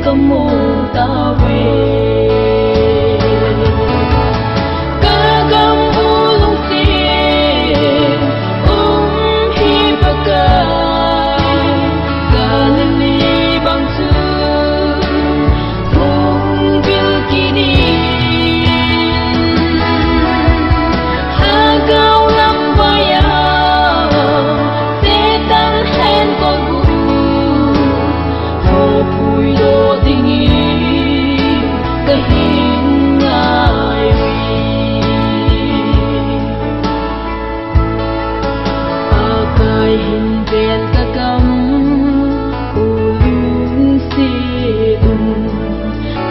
cầm mô ta về ca gam u lung tiền hi ba kai ca lên đi bằng chữ thung bil kini ha gao lam vaya se tan hen con pui lo dingi cái hình ai a cái hình ven ca cam u lung si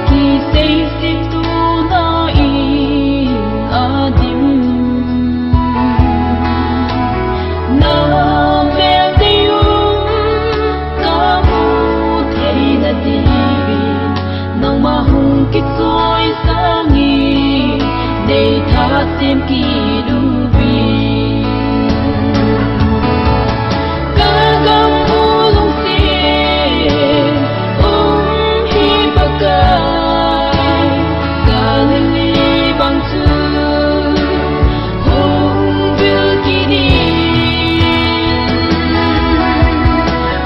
ki sei si tu na in a dim na vel te ka mu thei na di nang mahung kit soi sangi nei tha sem ki lu bi ka gam u lung si hi ba kai ka li bang chu hung bil kini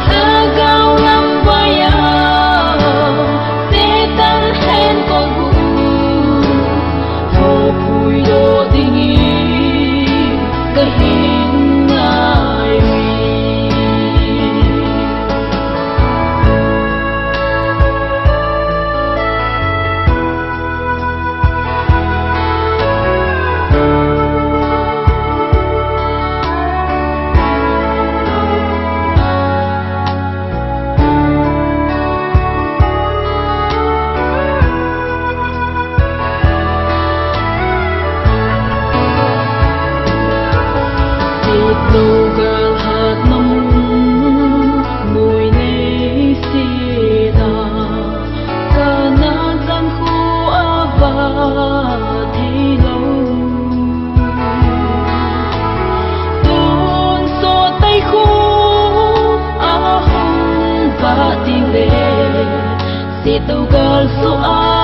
ha gao lam vaya se tan hen con bu pui lo dingi cái hình ai đâu gal hat nam mùi nei si da ca na gian khu a ba thi lâu tuôn so tay khu a hung va tin le si đâu gal so a